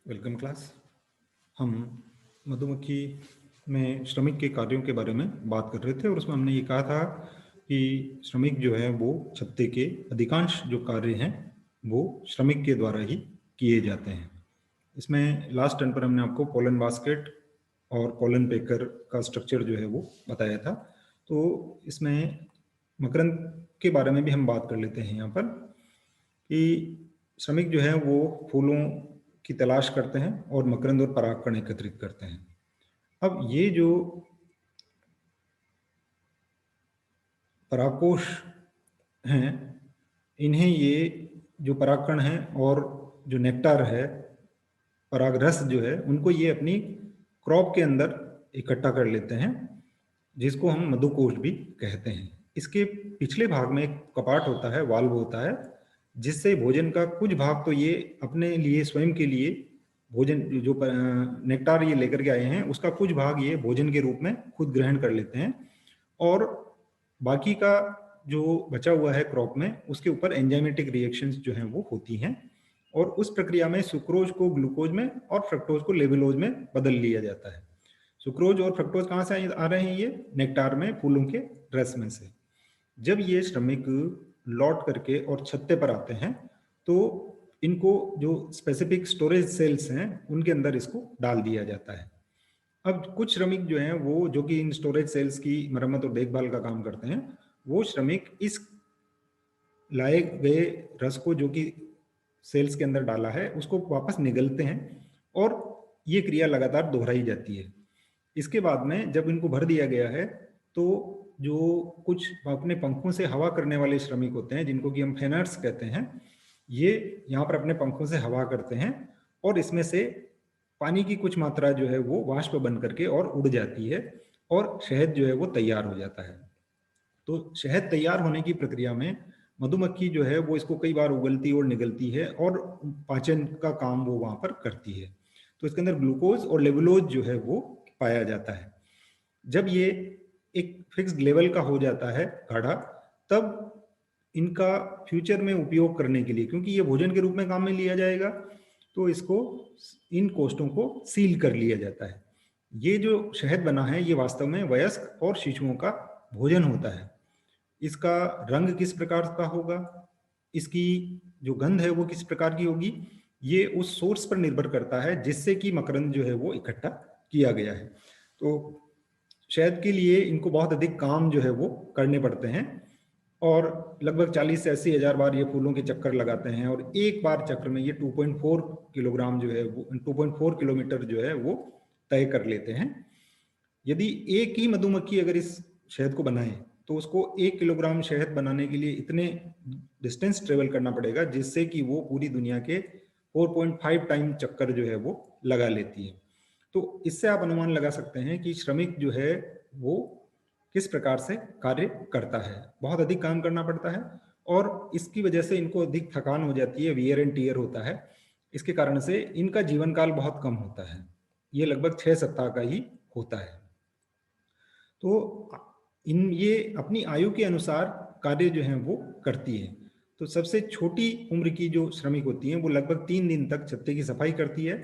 Welcome class. हम मधुमक्खी में श्रमिक के कार्यों के बारे में बात कर रहे थे और उसमें हमने ये कहा था कि श्रमिक जो है वो छत्ते के अधिकांश जो कार्य हैं वो श्रमिक के द्वारा ही किए जाते हैं। इसमें लास्ट टर्न पर हमने आपको पोलन बास्केट और पोलन पेकर का स्ट्रक्चर जो है वो बताया था। तो इसमें मकरंद के बारे में भी हम बात कर लेते हैं यहाँ पर कि श्रमिक जो है वो फूलों की तलाश करते हैं और मकरंद और परागकण एकत्रित करते हैं। अब ये जो परागकोश हैं, इन्हें ये जो परागकण हैं और जो नेक्टार है, पराग रस जो है, उनको ये अपनी क्रॉप के अंदर इकट्ठा कर लेते हैं, जिसको हम मधुकोश भी कहते हैं। इसके पिछले भाग में एक कपाट होता है, वाल्व होता है, जिससे भोजन का कुछ भाग तो ये अपने लिए स्वयं के लिए भोजन जो नेक्टार ये लेकर के आए हैं उसका कुछ भाग ये भोजन के रूप में खुद ग्रहण कर लेते हैं और बाकी का जो बचा हुआ है क्रॉप में उसके ऊपर एंजाइमेटिक रिएक्शंस जो हैं वो होती हैं और उस प्रक्रिया में सुक्रोज को ग्लूकोज में और फ्रक्टोज को लेविलोज में बदल लिया जाता है। सुक्रोज और फ्रक्टोज कहाँ से आ रहे हैं? ये नेक्टार में फूलों के रस में से। जब ये श्रमिक लौट करके और छत्ते पर आते हैं तो इनको जो स्पेसिफिक स्टोरेज सेल्स हैं उनके अंदर इसको डाल दिया जाता है। अब कुछ श्रमिक जो हैं वो जो कि इन स्टोरेज सेल्स की मरम्मत और देखभाल का काम करते हैं, वो श्रमिक इस लाए गए रस को जो कि सेल्स के अंदर डाला है उसको वापस निगलते हैं और ये क्रिया लगातार दोहराई जाती है। इसके बाद में जब इनको भर दिया गया है तो जो कुछ अपने पंखों से हवा करने वाले श्रमिक होते हैं जिनको कि हम फेनर्स कहते हैं, ये यहाँ पर अपने पंखों से हवा करते हैं और इसमें से पानी की कुछ मात्रा जो है वो वाष्प बन करके और उड़ जाती है और शहद जो है वो तैयार हो जाता है। तो शहद तैयार होने की प्रक्रिया में मधुमक्खी जो है वो इसको कई बार उगलती और निगलती है और पाचन का काम वो वहां पर करती है। तो इसके अंदर ग्लूकोज और लेवुलोज जो है वो पाया जाता है। जब ये एक फिक्स्ड लेवल का हो जाता है गाढ़ा, तब इनका फ्यूचर में उपयोग करने के लिए, क्योंकि ये भोजन के रूप में काम में लिया जाएगा, तो इसको इन कोष्ठों को सील कर लिया जाता है। ये जो शहद बना है ये वास्तव में वयस्क और शिशुओं का भोजन होता है। इसका रंग किस प्रकार का होगा, इसकी जो गंध है वो किस प्रकार की होगी, ये उस सोर्स पर निर्भर करता है जिससे कि मकरंद जो है वो इकट्ठा किया गया है। तो शहद के लिए इनको बहुत अधिक काम जो है वो करने पड़ते हैं और लगभग 40 से 80 हजार बार ये फूलों के चक्कर लगाते हैं और एक बार चक्र में ये 2.4 किलोग्राम जो है वो 2.4 किलोमीटर जो है वो तय कर लेते हैं। यदि एक ही मधुमक्खी अगर इस शहद को बनाए तो उसको 1 किलोग्राम शहद बनाने के लिए इतने डिस्टेंस ट्रेवल करना पड़ेगा जिससे कि वो पूरी दुनिया के 4.5 टाइम चक्कर जो है वो लगा लेती है। तो इससे आप अनुमान लगा सकते हैं कि श्रमिक जो है वो किस प्रकार से कार्य करता है। बहुत अधिक काम करना पड़ता है और इसकी वजह से इनको अधिक थकान हो जाती है, वियर एंड टीयर होता है। इसके कारण से इनका जीवन काल बहुत कम होता है, ये लगभग 6 सप्ताह का ही होता है। तो इन ये अपनी आयु के अनुसार कार्य जो है वो करती है। तो सबसे छोटी उम्र की जो श्रमिक होती हैं वो लगभग 3 दिन तक छत्ते की सफाई करती है।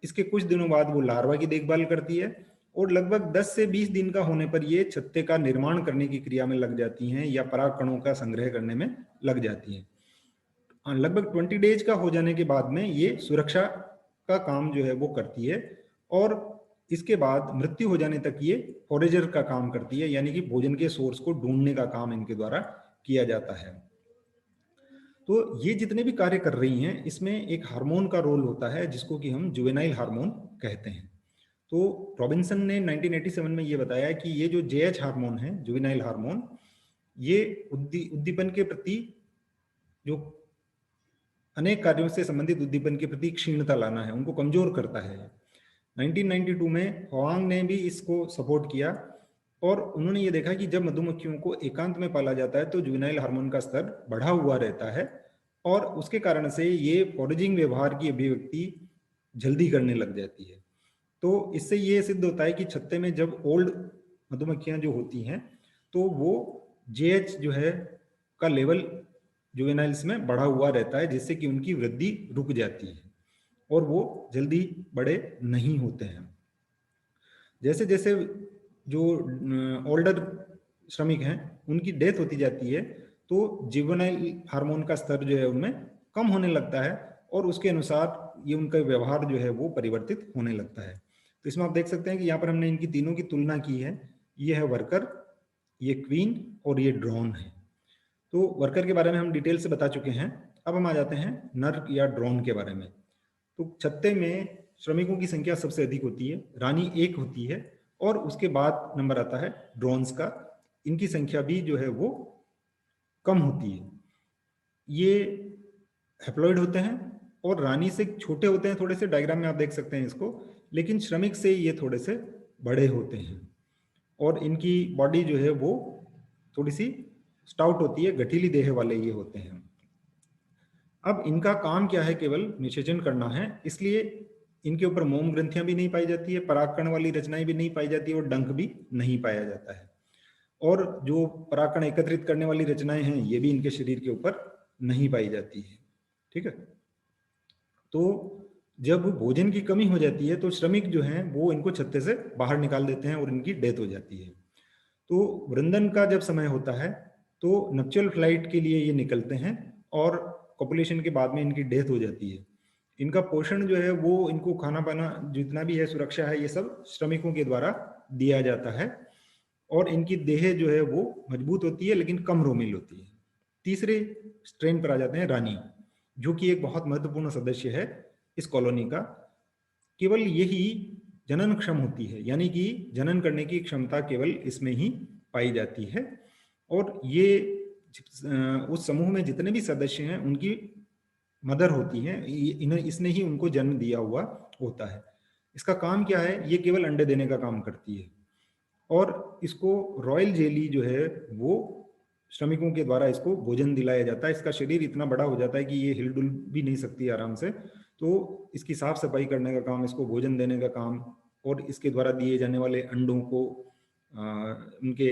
इसके कुछ दिनों बाद वो लार्वा की देखभाल करती है और लगभग 10 से 20 दिन का होने पर ये छत्ते का निर्माण करने की क्रिया में लग जाती हैं या पराग कणों का संग्रह करने में लग जाती हैं। लगभग 20 डेज का हो जाने के बाद में ये सुरक्षा का काम जो है वो करती है और इसके बाद मृत्यु हो जाने तक ये फॉरेजर का काम करती है, यानी कि भोजन के सोर्स को ढूंढने का काम इनके द्वारा किया जाता है। तो ये जितने भी कार्य कर रही हैं इसमें एक हार्मोन का रोल होता है जिसको कि हम जुवेनाइल हार्मोन कहते हैं। तो रॉबिन्सन ने 1987 में ये बताया कि ये जो जेएच हार्मोन है, जुवेनाइल हार्मोन, ये उद्दीपन के प्रति जो अनेक कार्यों से संबंधित उद्दीपन के प्रति क्षीणता लाना है, उनको कमजोर करता है। 1992 में हुआंग ने भी इसको सपोर्ट किया और उन्होंने ये देखा कि जब मधुमक्खियों को एकांत में पाला जाता है तो जुवेनाइल हार्मोन का स्तर बढ़ा हुआ रहता है और उसके कारण से ये फॉरेजिंग व्यवहार की अभिव्यक्ति जल्दी करने लग जाती है। तो इससे ये सिद्ध होता है कि छत्ते में जब ओल्ड मधुमक्खियां जो होती हैं तो वो जेएच जो है का लेवल जुवेनाइल्स में बढ़ा हुआ रहता है जिससे कि उनकी वृद्धि रुक जाती है। और वो जल्दी बड़े नहीं होते हैं। जैसे जैसे जो ओल्डर श्रमिक हैं उनकी डेथ होती जाती है तो जुवेनाइल हार्मोन का स्तर जो है उनमें कम होने लगता है और उसके अनुसार ये उनका व्यवहार जो है वो परिवर्तित होने लगता है। तो इसमें आप देख सकते हैं कि यहाँ पर हमने इनकी तीनों की तुलना की है। ये है वर्कर, ये क्वीन और ये ड्रोन है। तो वर्कर के बारे में हम डिटेल से बता चुके हैं। अब हम आ जाते हैं नर या ड्रोन के बारे में। तो छत्ते में श्रमिकों की संख्या सबसे अधिक होती है, रानी एक होती है और उसके बाद नंबर आता है ड्रोन्स का। इनकी संख्या भी जो है वो कम होती है। ये हैप्लॉइड होते हैं और रानी से छोटे होते हैं थोड़े से, डायग्राम में आप देख सकते हैं इसको, लेकिन श्रमिक से ये थोड़े से बड़े होते हैं और इनकी बॉडी जो है वो थोड़ी सी स्टाउट होती है, गठीली देह वाले ये होते हैं। अब इनका काम क्या है? केवल निषेचन करना है, इसलिए इनके ऊपर मोम ग्रंथियां भी नहीं पाई जाती है, परागकण वाली रचनाएं भी नहीं पाई जाती है और डंक भी नहीं पाया जाता है। और जो परागकण एकत्रित करने वाली रचनाएं हैं ये भी इनके शरीर के ऊपर नहीं पाई जाती है। ठीक है। तो जब भोजन की कमी हो जाती है तो श्रमिक जो हैं वो इनको छत्ते से बाहर निकाल देते हैं और इनकी डेथ हो जाती है। तो वृंदन का जब समय होता है तो नक्चुअल फ्लाइट के लिए ये निकलते हैं और कॉपुलेशन के बाद में इनकी डेथ हो जाती है। इनका पोषण जो है वो, इनको खाना पाना जितना भी है, सुरक्षा है, ये सब श्रमिकों के द्वारा दिया जाता है और इनकी देह जो है वो मजबूत होती है लेकिन कम रोमिल होती है। तीसरे स्ट्रेन पर आ जाते हैं रानी, जो कि एक बहुत महत्वपूर्ण सदस्य है इस कॉलोनी का। केवल यही जनन क्षम होती है, यानी कि जनन करने की क्षमता केवल इसमें ही पाई जाती है और ये उस समूह में जितने भी सदस्य हैं उनकी मदर होती हैं, इसने ही उनको जन्म दिया हुआ होता है। इसका काम क्या है? ये केवल अंडे देने का काम करती है और इसको रॉयल जेली जो है वो श्रमिकों के द्वारा इसको भोजन दिलाया जाता है। इसका शरीर इतना बड़ा हो जाता है कि ये हिलडुल भी नहीं सकती आराम से, तो इसकी साफ सफाई करने का काम, इसको भोजन देने का काम और इसके द्वारा दिए जाने वाले अंडों को उनके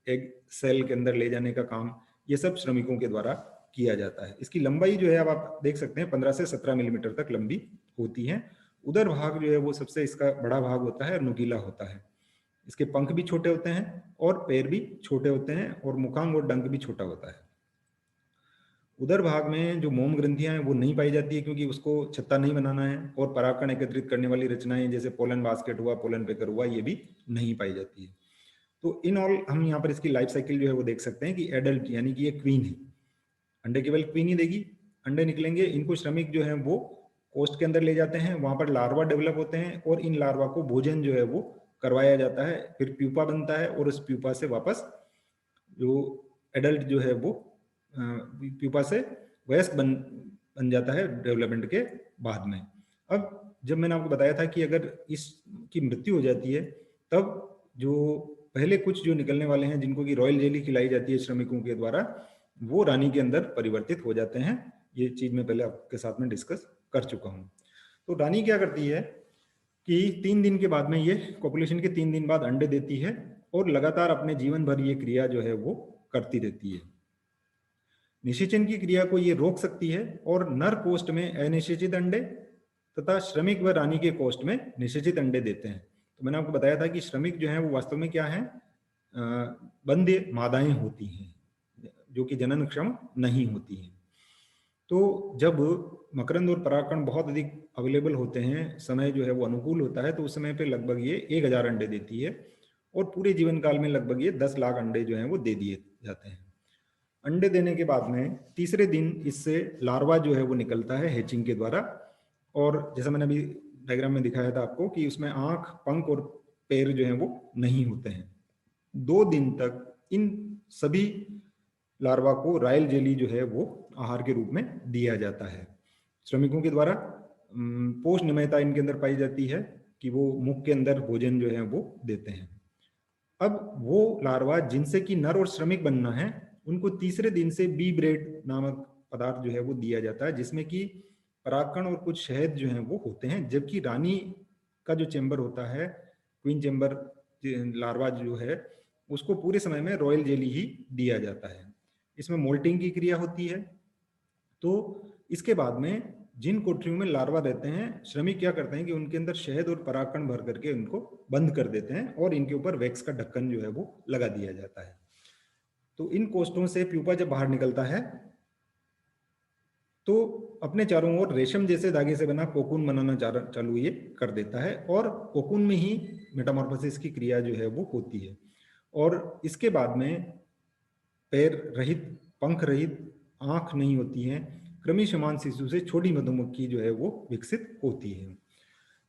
एग सेल के अंदर ले जाने का काम, ये सब श्रमिकों के द्वारा किया जाता है। इसकी लंबाई जो है अब आप देख सकते हैं 15 से 17 मिलीमीटर तक लंबी होती है। उदर भाग जो है वो सबसे इसका बड़ा भाग होता है और नुकीला होता है। इसके पंख भी छोटे होते हैं और पैर भी छोटे होते हैं और मुखांग और डंक भी छोटा होता है। उदर भाग में जो मोम ग्रंथियां हैं वो नहीं पाई जाती है क्योंकि उसको छत्ता नहीं बनाना है और परागकण एकत्रित करने वाली रचनाएं जैसे पोलन बास्केट हुआ, पोलन पेकर हुआ, ये भी नहीं पाई जाती है। तो इन ऑल हम यहाँ पर इसकी लाइफ साइकिल जो है वो देख सकते हैं कि एडल्ट यानी कि ये क्वीन है, अंडे केवल क्वीन ही देगी, अंडे निकलेंगे, इनको श्रमिक जो है वो कोस्ट के अंदर ले जाते हैं, वहां पर लार्वा डेवलप होते हैं और इन लार्वा को भोजन जो है वो करवाया जाता है, फिर प्यूपा बनता है और उस प्यूपा से वापस जो एडल्ट जो है वो प्यूपा से वयस्क बन जाता है डेवलपमेंट के बाद में। अब जब मैंने आपको बताया था कि अगर इसकी मृत्यु हो जाती है तब जो पहले कुछ जो निकलने वाले हैं जिनको की रॉयल जेली खिलाई जाती है श्रमिकों के द्वारा, वो रानी के अंदर परिवर्तित हो जाते हैं। ये चीज मैं पहले आपके साथ में डिस्कस कर चुका हूँ। तो रानी क्या करती है कि 3 दिन के बाद में, ये कॉपुलेशन के 3 दिन बाद अंडे देती है और लगातार अपने जीवन भर ये क्रिया जो है वो करती रहती है। निषेचन की क्रिया को ये रोक सकती है और नर कोष्ठ में अनिषेचित अंडे तथा श्रमिक व रानी के कोष्ठ में निषेचित अंडे देते हैं। तो मैंने आपको बताया था कि श्रमिक जो है वो वास्तव में क्या है, बंध्य मादाएं होती हैं जो कि जननक्षम नहीं होती हैं। तो जब मकरंद और परागकण बहुत अधिक अवेलेबल होते हैं, समय जो है वो अनुकूल होता है, तो उस समय पे लगभग ये 1000 अंडे देती है और पूरे जीवन काल में लगभग ये 10 लाख अंडे जो हैं वो दे दिए जाते हैं। अंडे देने के बाद में तीसरे दिन इससे लार्वा जो है वो निकलता है हैचिंग के द्वारा और जैसा मैंने अभी डायग्राम में दिखाया था आपको कि उसमें आंख, पंख और पैर जो हैं वो नहीं होते हैं। 2 दिन तक इन सभी लार्वा को रॉयल जेली जो है वो आहार के रूप में दिया जाता है श्रमिकों के द्वारा। पोष निमयता इनके अंदर पाई जाती है कि वो मुख के अंदर भोजन जो है वो देते हैं। अब वो लार्वा जिनसे कि नर और श्रमिक बनना है, उनको तीसरे दिन से बी ब्रेड नामक पदार्थ जो है वो दिया जाता है जिसमें कि परागकण और कुछ शहद जो है वो होते हैं, जबकि रानी का जो चेंबर होता है, क्वीन चेंबर लार्वा जो है, उसको पूरे समय में रॉयल जेली ही दिया जाता है। इसमें मोल्टिंग की क्रिया होती है। तो इसके बाद में जिन कोठरियों में लार्वा रहते हैं, श्रमिक क्या करते हैं कि उनके अंदर शहद और परागकण भर करके उनको बंद कर देते हैं और इनके ऊपर वैक्स का ढक्कन जो है वो लगा दिया जाता है। तो इन कोष्ठों से प्यूपा जब बाहर निकलता है तो अपने चारों ओर रेशम जैसे धागे से बना कोकून बनाना चालू ये कर देता है और कोकून में ही मेटामॉर्फोसिस की क्रिया जो है वो होती है। और इसके बाद में पैर रहित, पंख रहित, आंख नहीं होती है, क्रमिशमान शिशु से छोटी मधुमक्खी जो है वो विकसित होती है।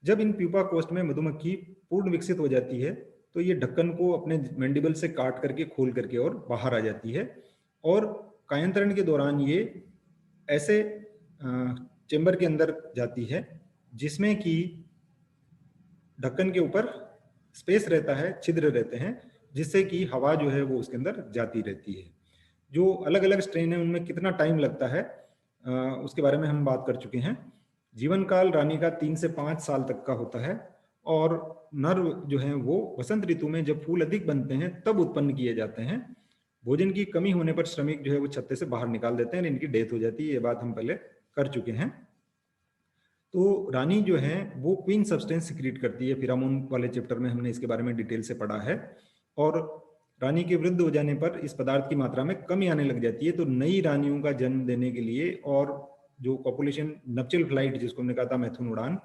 जब इन प्यूपा कोष्ठ में मधुमक्खी पूर्ण विकसित हो जाती है तो ये ढक्कन को अपने मैंडिबल से काट करके खोल करके और बाहर आ जाती है और कायांतरण के दौरान ये ऐसे चेंबर के अंदर जाती है जिसमें कि ढक्कन के ऊपर स्पेस रहता है, छिद्र रहते हैं, जिससे कि हवा जो है वो उसके अंदर जाती रहती है। जो अलग अलग स्ट्रेन है उनमें कितना टाइम लगता है उसके बारे में हम बात कर चुके हैं। जीवन काल रानी का 3 से 5 साल तक का होता है और नर जो है वो वसंत ऋतु में जब फूल अधिक बनते हैं तब उत्पन्न किए जाते हैं। भोजन की कमी होने पर श्रमिक जो है वो छत्ते से बाहर निकाल देते हैं, इनकी डेथ हो जाती है। ये बात हम पहले कर चुके हैं। तो रानी जो है वो क्वीन सब्सटेंस सिक्रीट करती है, फिरामोन वाले चैप्टर में हमने इसके बारे में डिटेल से पढ़ा है। और रानी के वृद्ध हो जाने पर इस पदार्थ की मात्रा में कमी आने लग जाती है। तो नई रानियों का जन्म देने के लिए और जो पॉपुलेशन नप्चुअल फ्लाइट जिसको हमने कहा था मैथुन उड़ान,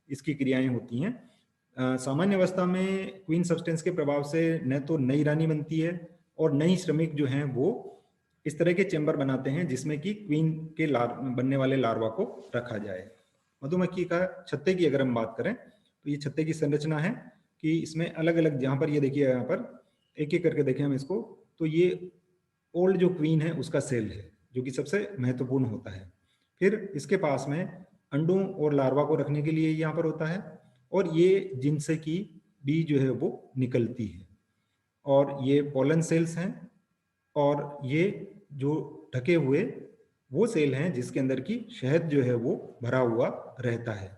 इसकी क्रियाएं होती हैं। सामान्य अवस्था में क्वीन सब्सटेंस के प्रभाव से न तो नई रानी बनती है और नई श्रमिक जो हैं वो इस तरह के चेंबर बनाते हैं जिसमें कि क्वीन के बनने वाले लार्वा को रखा जाए। मधुमक्खी का छत्ते की अगर हम बात करें तो ये छत्ते की संरचना है कि इसमें अलग अलग, जहां पर ये देखिए, यहाँ पर एक एक करके देखें हम इसको, तो ये ओल्ड जो क्वीन है उसका सेल है जो कि सबसे महत्वपूर्ण होता है। फिर इसके पास में अंडों और लार्वा को रखने के लिए यहाँ पर होता है और ये जिनसे की बी जो है वो निकलती है और ये पोलन सेल्स हैं और ये जो ढके हुए वो सेल हैं जिसके अंदर की शहद जो है वो भरा हुआ रहता है।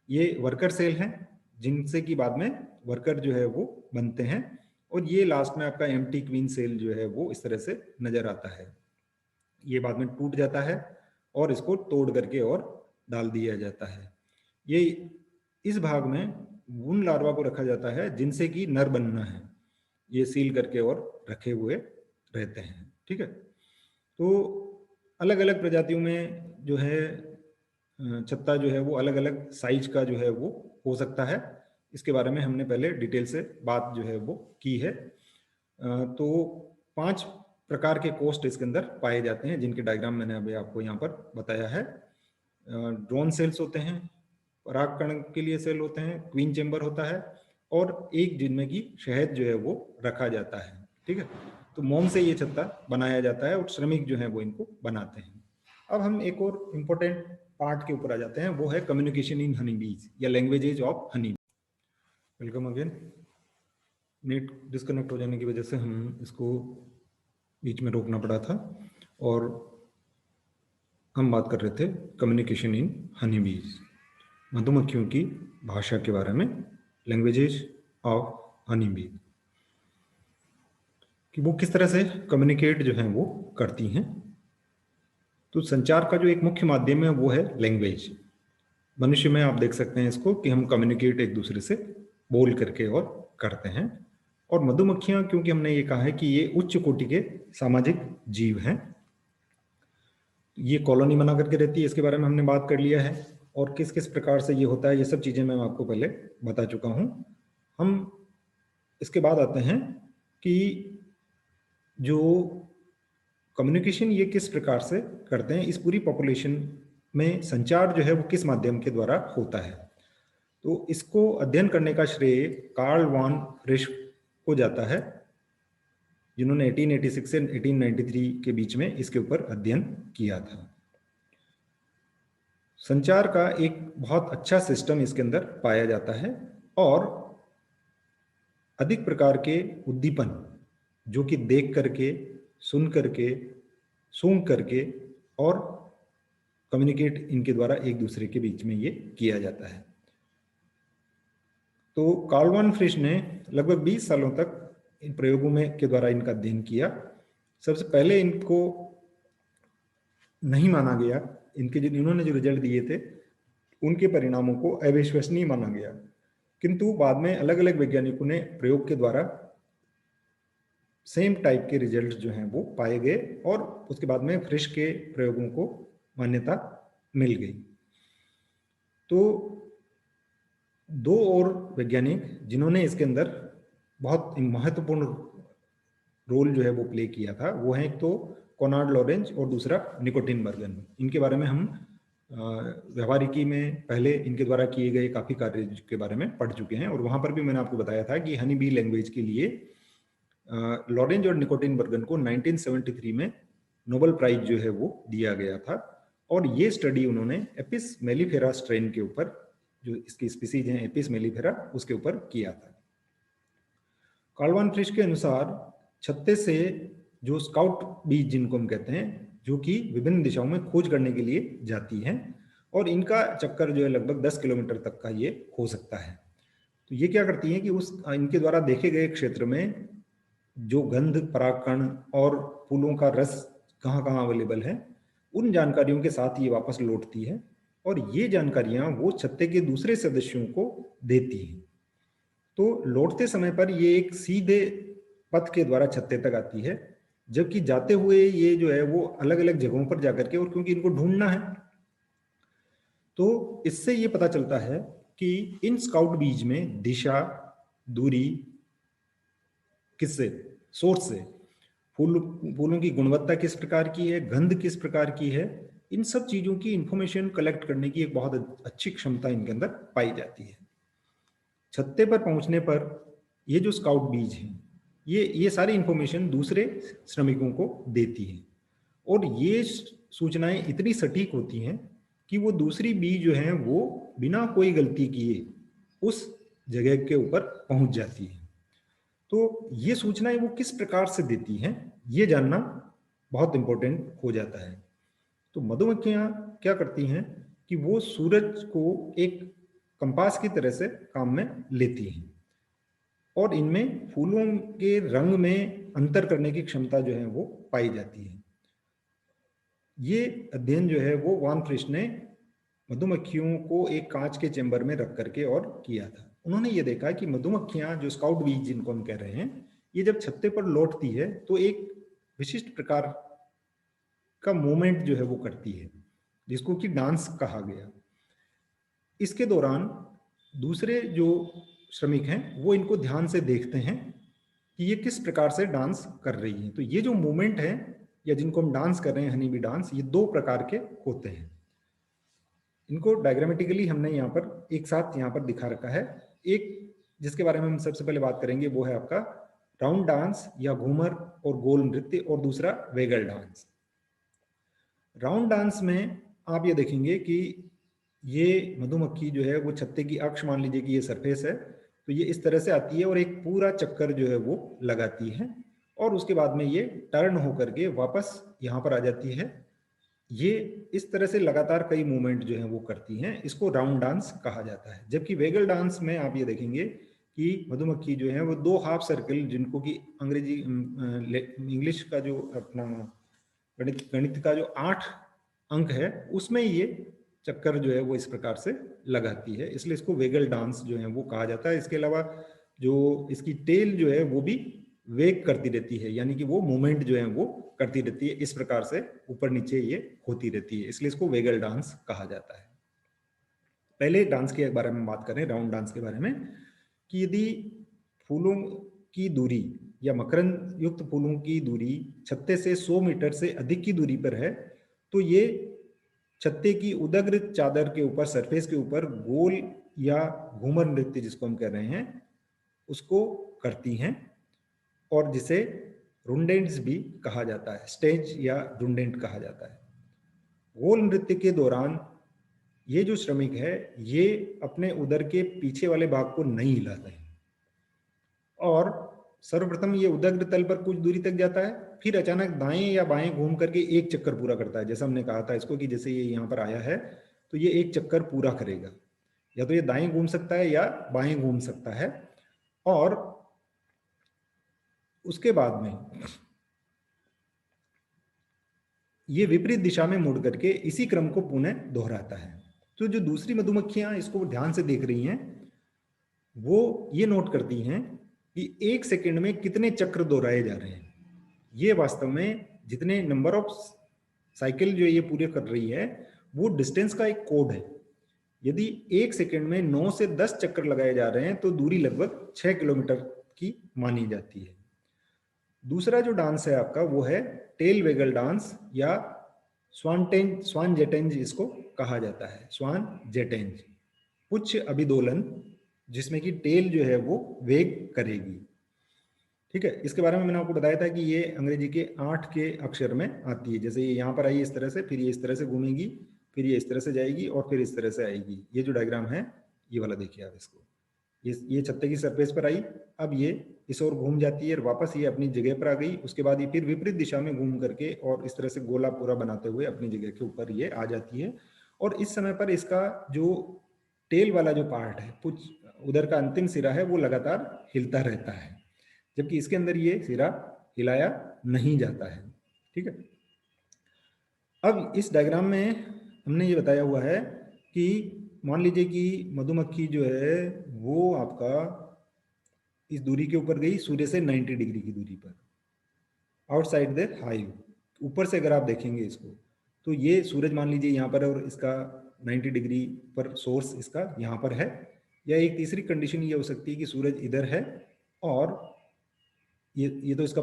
ये वर्कर सेल हैं जिनसे कि बाद में वर्कर जो है वो बनते हैं और ये लास्ट में आपका एम्प्टी क्वीन सेल जो है वो इस तरह से नजर आता है। ये बाद में टूट जाता है और इसको तोड़ करके और डाल दिया जाता है। ये इस भाग में उन लार्वा को रखा जाता है जिनसे कि नर बनना है, ये सील करके और रखे हुए रहते हैं। ठीक है, तो अलग अलग प्रजातियों में जो है छत्ता जो है वो अलग अलग साइज का जो है वो हो सकता है। इसके बारे में हमने पहले डिटेल से बात जो है वो की है। तो 5 प्रकार के कोष्ठ इसके अंदर पाए जाते हैं जिनके डायग्राम मैंने अभी आपको यहाँ पर बताया है। ड्रोन सेल्स होते हैं, परागकण के लिए सेल होते हैं, क्वीन चेंबर होता है और एक जिनमें की शहद जो है वो रखा जाता है। ठीक है, तो मोम से ये छत्ता बनाया जाता है और श्रमिक जो है वो इनको बनाते हैं। अब हम एक और इम्पोर्टेंट पार्ट के ऊपर आ जाते हैं, वो है कम्युनिकेशन इन हनी बीज या languages of honey. Welcome again. Net disconnect हो जाने की वजह से हम इसको बीच में रोकना पड़ा था और हम बात कर रहे थे कम्युनिकेशन इन हनी बीज, मधुमक्खियों की भाषा के बारे में, लैंग्वेजेज ऑफ हनी बीज, कि वो किस तरह से कम्युनिकेट जो है वो करती हैं। तो संचार का जो एक मुख्य माध्यम है वो है लैंग्वेज। मनुष्य में आप देख सकते हैं इसको कि हम कम्युनिकेट एक दूसरे से बोल करके और करते हैं। और मधुमक्खियां, क्योंकि हमने ये कहा है कि ये उच्च कोटि के सामाजिक जीव हैं, ये कॉलोनी बना करके रहती है, इसके बारे में हमने बात कर लिया है। और किस किस प्रकार से ये होता है ये सब चीजें मैं आपको पहले बता चुका हूं। हम इसके बाद आते हैं कि जो कम्युनिकेशन ये किस प्रकार से करते हैं, इस पूरी पॉपुलेशन में संचार जो है वो किस माध्यम के द्वारा होता है। तो इसको अध्ययन करने का श्रेय कार्ल वॉन फ्रिश को जाता है, जिन्होंने 1886 से 1893 के बीच में इसके ऊपर अध्ययन किया था। संचार का एक बहुत अच्छा सिस्टम इसके अंदर पाया जाता है और अधिक प्रकार के उद्दीपन जो कि देख करके, सुन करके, सूंघ करके और कम्युनिकेट इनके द्वारा एक दूसरे के बीच में ये किया जाता है। तो कार्ल वॉन फ्रिश ने लगभग 20 सालों तक इन प्रयोगों में के द्वारा इनका अध्ययन किया। सबसे पहले इनको नहीं माना गया इनके जो इन्होंने जो रिजल्ट दिए थे उनके परिणामों को अविश्वसनीय माना गया, किंतु बाद में अलग अलग वैज्ञानिकों ने प्रयोग के द्वारा सेम टाइप के रिजल्ट जो हैं वो पाए गए और उसके बाद में फ्रिश के प्रयोगों को मान्यता मिल गई। तो दो और वैज्ञानिक जिन्होंने इसके अंदर बहुत महत्वपूर्ण रोल जो है वो प्ले किया था, वो है एक तो कोनार्ड लॉरेंज और दूसरा निकोटिन बर्गन। इनके बारे में हम व्यवहारिकी में पहले इनके द्वारा किए गए काफ़ी कार्य के बारे में पढ़ चुके हैं, और वहाँ पर भी मैंने आपको बताया था कि हनी बी लैंग्वेज के लिए लॉरेंज और निकोटिन बर्गन को 1973 में नोबेल प्राइज जो है वो दिया गया था, और ये स्टडी उन्होंने एपिस मेलिफेरा स्ट्रेन के ऊपर, जो इसकी स्पीसीज हैं एपिस मेलिफेरा, उसके ऊपर किया था। कार्ल वॉन फ्रिश के अनुसार छत्ते से जो स्काउट बीज जिनको हम कहते हैं, जो कि विभिन्न दिशाओं में खोज करने के लिए जाती हैं, और इनका चक्कर जो है लगभग 10 किलोमीटर तक का ये हो सकता है। तो ये क्या करती हैं कि उस इनके द्वारा देखे गए क्षेत्र में जो गंध, परागकण और फूलों का रस कहाँ कहाँ अवेलेबल है, उन जानकारियों के साथ ये वापस लौटती है, और ये जानकारियां वो छत्ते के दूसरे सदस्यों को देती हैं। तो लौटते समय पर ये एक सीधे पथ के द्वारा छत्ते तक आती है, जबकि जाते हुए ये जो है वो अलग अलग जगहों पर जाकर के, और क्योंकि इनको ढूंढना है, तो इससे ये पता चलता है कि इन स्काउट बीज में दिशा, दूरी, किससे, सोर्स से, फूलों की गुणवत्ता किस प्रकार की है, गंध किस प्रकार की है, इन सब चीजों की इंफॉर्मेशन कलेक्ट करने की एक बहुत अच्छी क्षमता इनके अंदर पाई जाती है। छत्ते पर पहुंचने पर ये जो स्काउट बीज हैं, ये सारी इंफॉर्मेशन दूसरे श्रमिकों को देती है, और ये सूचनाएं इतनी सटीक होती हैं कि वो दूसरी बीज जो है वो बिना कोई गलती किए उस जगह के ऊपर पहुंच जाती है। तो ये सूचनाएं वो किस प्रकार से देती हैं, ये जानना बहुत इंपॉर्टेंट हो जाता है। तो मधुमक्खियां क्या करती हैं कि वो सूरज को एक कंपास की तरह से काम में लेती हैं, और इनमें फूलों के रंग में अंतर करने की क्षमता जो है वो पाई जाती है। ये अध्ययन जो है वो वॉन फ्रिश ने मधुमक्खियों को एक कांच के चेंबर में रख करके और किया था। उन्होंने ये देखा कि मधुमक्खियां, जो स्काउट बीज जिनको हम कह रहे हैं, ये जब छत्ते पर लौटती है तो एक विशिष्ट प्रकार का मूवमेंट जो है वो करती है, जिसको कि डांस कहा गया। इसके दौरान दूसरे जो श्रमिक हैं वो इनको ध्यान से देखते हैं कि ये किस प्रकार से डांस कर रही है। तो ये जो मूवमेंट है, या जिनको हम डांस कर रहे हैं, हनी बी डांस, ये दो प्रकार के होते हैं। इनको डायग्रामेटिकली हमने यहाँ पर एक साथ यहाँ पर दिखा रखा है। एक जिसके बारे में हम सबसे पहले बात करेंगे वो है आपका राउंड डांस या घूमर और गोल नृत्य, और दूसरा वेगल डांस। राउंड डांस में आप ये देखेंगे कि ये मधुमक्खी जो है वो छत्ते की अक्ष, मान लीजिए कि ये सरफेस है, तो ये इस तरह से आती है और एक पूरा चक्कर जो है वो लगाती है, और उसके बाद में ये टर्न होकर के वापस यहाँ पर आ जाती है। ये इस तरह से लगातार कई मूवमेंट जो है वो करती हैं, इसको राउंड डांस कहा जाता है। जबकि वेगल डांस में आप ये देखेंगे कि मधुमक्खी जो है वो दो हाफ सर्कल, जिनको कि अंग्रेजी इंग्लिश का जो अपना गणित का जो 8 अंक है उसमें ये चक्कर जो है वो इस प्रकार से लगाती है, इसलिए इसको वेगल डांस जो है वो कहा जाता है। इसके अलावा जो इसकी टेल जो है वो भी वेग करती रहती है, यानी कि वो मूवमेंट जो है वो करती रहती है, इस प्रकार से ऊपर नीचे ये होती रहती है, इसलिए इसको वेगल डांस कहा जाता है। पहले डांस के बारे में बात करें, राउंड डांस के बारे में, कि यदि फूलों की दूरी या मकरंद युक्त फूलों की दूरी छत्ते से 100 मीटर से अधिक की दूरी पर है, तो ये छत्ते की उदग्र चादर के ऊपर, सरफेस के ऊपर गोल या घूमर नृत्य जिसको हम कह रहे हैं उसको करती हैं, और जिसे रुंडेंट्स भी कहा जाता है, स्टेज या रुंडेंट कहा जाता है। गोल नृत्य के दौरान ये जो श्रमिक है ये अपने उदर के पीछे वाले भाग को नहीं हिलाते हैं, और सर्वप्रथम ये उदग्र तल पर कुछ दूरी तक जाता है, फिर अचानक दाएं या बाएं घूम करके एक चक्कर पूरा करता है। जैसा हमने कहा था इसको कि जैसे ये यहाँ पर आया है तो ये एक चक्कर पूरा करेगा, या तो ये दाएं घूम सकता है या बाएं घूम सकता है, और उसके बाद में ये विपरीत दिशा में मुड़ करके इसी क्रम को पुनः दोहराता है। तो जो दूसरी मधुमक्खियां इसको ध्यान से देख रही हैं, वो ये नोट करती हैं कि 1 सेकंड में कितने चक्र दोहराए जा रहे हैं। ये वास्तव में जितने नंबर ऑफ साइकिल जो ये पूरे कर रही है, वो डिस्टेंस का एक कोड है। यदि 1 सेकंड में 9 से 10 चक्कर लगाए जा रहे हैं तो दूरी लगभग 6 किलोमीटर की मानी जाती है। दूसरा जो डांस है आपका वो है टेल वेगल डांस या स्वान जेटेंज इसको कहा जाता है। स्वान जेटेंज पुच्छ अभिदोलन, जिसमें कि टेल जो है वो वेग करेगी। ठीक है, इसके बारे में मैंने आपको बताया था कि ये अंग्रेजी के 8 के अक्षर में आती है। जैसे ये यहाँ पर आई इस तरह से, फिर ये इस तरह से घूमेगी, फिर ये इस तरह से जाएगी और फिर इस तरह से आएगी। ये जो डायग्राम है ये वाला देखिए आप इसको, ये छत्ते की सरफेस पर आई, अब ये इस ओर घूम जाती है और वापस ये अपनी जगह पर आ गई। उसके बाद ये फिर विपरीत दिशा में घूम करके और इस तरह से गोला पूरा बनाते हुए अपनी जगह के ऊपर ये आ जाती है। और इस समय पर इसका जो टेल वाला जो पार्ट है, कुछ उधर का अंतिम सिरा है, वो लगातार हिलता रहता है, जबकि इसके अंदर ये सिरा हिलाया नहीं जाता है। ठीक है, अब इस डायग्राम में हमने ये बताया हुआ है कि मान लीजिए कि मधुमक्खी जो है वो आपका इस दूरी के ऊपर गई, सूर्य से 90 डिग्री की दूरी पर, आउटसाइड द हाइव। ऊपर से अगर आप देखेंगे इसको तो ये सूरज मान लीजिए यहाँ पर, और इसका 90 डिग्री पर सोर्स इसका यहाँ पर है। या एक तीसरी कंडीशन ये हो सकती है कि सूरज इधर है और ये तो इसका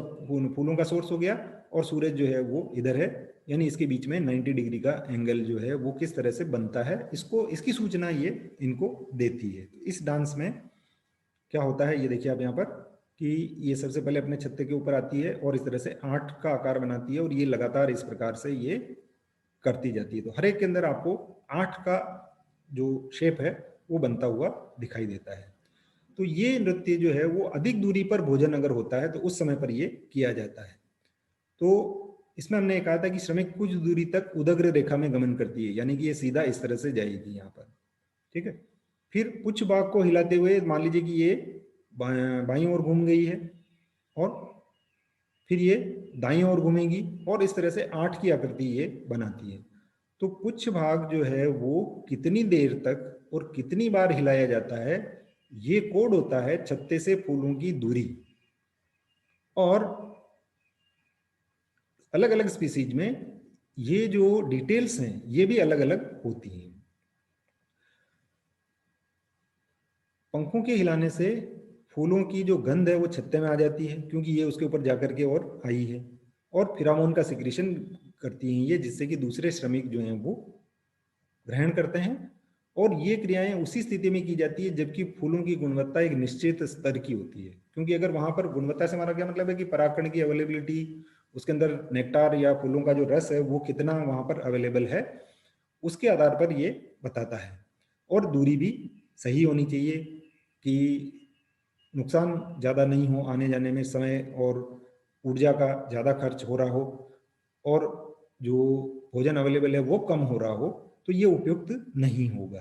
फूलों का सोर्स हो गया और सूरज जो है वो इधर है, यानी इसके बीच में 90 डिग्री का एंगल जो है वो किस तरह से बनता है, इसको इसकी सूचना ये इनको देती है। तो इस डांस में क्या होता है ये देखिए आप यहाँ पर कि ये सबसे पहले अपने छत्ते के ऊपर आती है और इस तरह से 8 का आकार बनाती है और ये लगातार इस प्रकार से ये करती जाती है। तो हर एक के अंदर आपको 8 का जो शेप है वो बनता हुआ दिखाई देता है। तो ये नृत्य जो है वो अधिक दूरी पर भोजन अगर होता है तो उस समय पर ये किया जाता है। तो इसमें हमने कहा था कि श्रमिक कुछ दूरी तक उदग्र रेखा में गमन करती है, यानी कि ये सीधा इस तरह से जाएगी यहाँ पर। ठीक है, फिर पुच्छ भाग को हिलाते हुए मान लीजिए कि ये बाईं ओर घूम गई है और फिर ये दाईं ओर घूमेगी और इस तरह से 8 की आकृति ये बनाती है। तो पुच्छ भाग जो है वो कितनी देर तक और कितनी बार हिलाया जाता है, ये कोड होता है छत्ते से फूलों की दूरी। और अलग अलग स्पीसीज में ये जो डिटेल्स हैं ये भी अलग अलग होती हैं। पंखों के हिलाने से फूलों की जो गंध है वो छत्ते में आ जाती है, क्योंकि ये उसके ऊपर जाकर के और आई है, और फिरामोन का सिक्रीशन करती हैं ये, जिससे कि दूसरे श्रमिक जो हैं वो ग्रहण करते हैं। और ये क्रियाएं उसी स्थिति में की जाती है जबकि फूलों की गुणवत्ता एक निश्चित स्तर की होती है। क्योंकि अगर वहां पर गुणवत्ता से हमारा क्या मतलब है कि परागकण की अवेलेबिलिटी, उसके अंदर नेक्टार या फूलों का जो रस है वो कितना वहां पर अवेलेबल है, उसके आधार पर ये बताता है। और दूरी भी सही होनी चाहिए कि नुकसान ज़्यादा नहीं हो, आने जाने में समय और ऊर्जा का ज़्यादा खर्च हो रहा हो, और जो भोजन अवेलेबल है वो कम हो रहा हो, तो ये उपयुक्त नहीं होगा।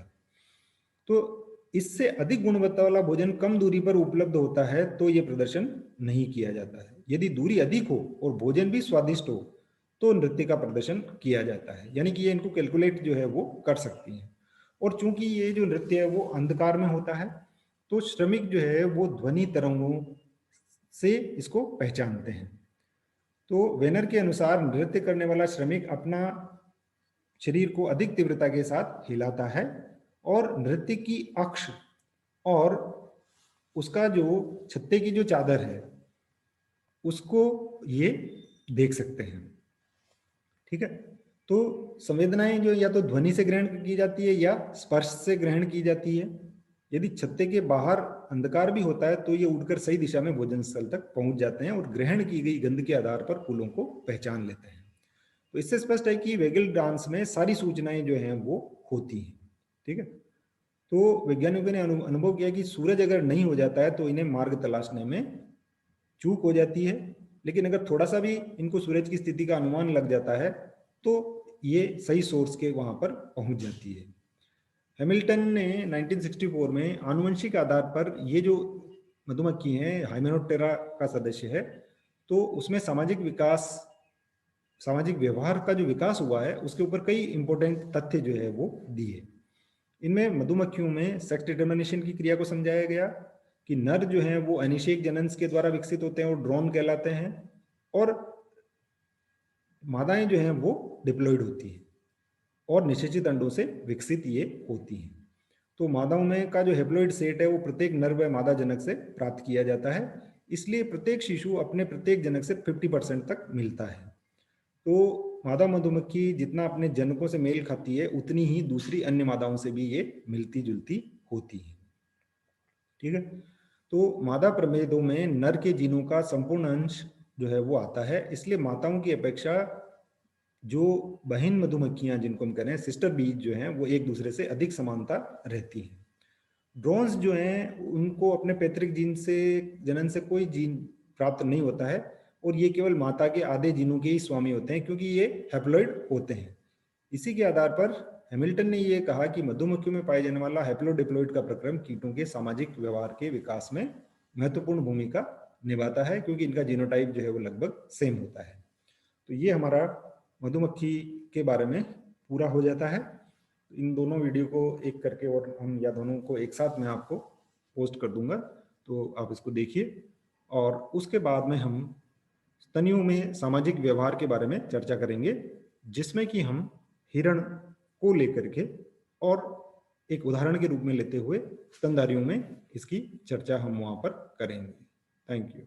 तो इससे अधिक गुणवत्ता वाला भोजन कम दूरी पर उपलब्ध होता है तो ये प्रदर्शन नहीं किया जाता है। यदि दूरी अधिक हो और भोजन भी स्वादिष्ट हो तो नृत्य का प्रदर्शन किया जाता है, यानी कि ये इनको कैलकुलेट जो है वो कर सकती हैं। और चूंकि ये जो नृत्य है वो अंधकार में होता है तो श्रमिक जो है वो ध्वनि तरंगों से इसको पहचानते हैं। तो वेनर के अनुसार नृत्य करने वाला श्रमिक अपना शरीर को अधिक तीव्रता के साथ हिलाता है और नृत्य की अक्ष और उसका जो छत्ते की जो चादर है उसको ये देख सकते हैं। ठीक है, तो संवेदनाएं जो या तो ध्वनि से ग्रहण की जाती है या स्पर्श से ग्रहण की जाती है। यदि छत्ते के बाहर अंधकार भी होता है तो ये उड़कर सही दिशा में भोजन स्थल तक पहुंच जाते हैं और ग्रहण की गई गंध के आधार पर फूलों को पहचान लेते हैं। तो इससे स्पष्ट है कि वेगल डांस में सारी सूचनाएं जो हैं वो होती हैं। ठीक है, तो वैज्ञानिकों ने अनुभव किया कि सूरज अगर नहीं हो जाता है तो इन्हें मार्ग तलाशने में चूक हो जाती है, लेकिन अगर थोड़ा सा भी इनको सूरज की स्थिति का अनुमान लग जाता है तो ये सही सोर्स के वहां पर पहुंच जाती है। हैमिल्टन ने 1964 में आनुवंशिक आधार पर ये जो मधुमक्खी है हाइमेनोप्टेरा का सदस्य है, तो उसमें सामाजिक विकास सामाजिक व्यवहार का जो विकास हुआ है उसके ऊपर कई इंपॉर्टेंट तथ्य जो है वो दिए। इनमें मधुमक्खियों में सेक्स डिटर्मिनेशन की क्रिया को समझाया गया कि नर जो हैं वो अनिषेक जनन के द्वारा विकसित होते हैं और ड्रोन कहलाते हैं, और मादाएं जो हैं वो डिप्लॉइड होती हैं और निषेचित अंडों से विकसित ये होती हैं। तो मादाओं में का जो हेप्लॉइड सेट है वो प्रत्येक नर व मादा जनक से प्राप्त किया जाता है, इसलिए प्रत्येक शिशु अपने प्रत्येक जनक से 50% तक मिलता है। तो मादा मधुमक्खी जितना अपने जनकों से मेल खाती है उतनी ही दूसरी अन्य मादाओं से भी ये मिलती जुलती होती है। ठीक है। तो मादा प्रभेदों में नर के जीनों का संपूर्ण अंश जो है वो आता है, इसलिए माताओं की अपेक्षा जो बहन मधुमक्खियां जिनको हम कह रहे हैं सिस्टर बीज जो हैं वो एक दूसरे से अधिक समानता रहती हैं। ड्रोन्स जो हैं उनको अपने पैतृक जीन से जनन से कोई जीन प्राप्त नहीं होता है, और ये केवल माता के आधे जीनों के ही स्वामी होते हैं क्योंकि ये हैप्लॉइड होते हैं। इसी के आधार पर हैमिल्टन ने यह कहा कि मधुमक्खियों में पाए जाने वाला हैप्लोडिप्लॉइड का प्रक्रम कीटों के सामाजिक व्यवहार के विकास में महत्वपूर्ण भूमिका निभाता है, क्योंकि इनका जीनोटाइप जो है वो लगभग सेम होता है। तो ये हमारा मधुमक्खी के बारे में पूरा हो जाता है। इन दोनों वीडियो को एक करके और हम या दोनों को एक साथ मैं आपको पोस्ट कर दूंगा, तो आप इसको देखिए। और उसके बाद में हम स्तनियों में सामाजिक व्यवहार के बारे में चर्चा करेंगे, जिसमें कि हम हिरण को लेकर के और एक उदाहरण के रूप में लेते हुए स्तनधारियों में इसकी चर्चा हम वहां पर करेंगे। Thank you.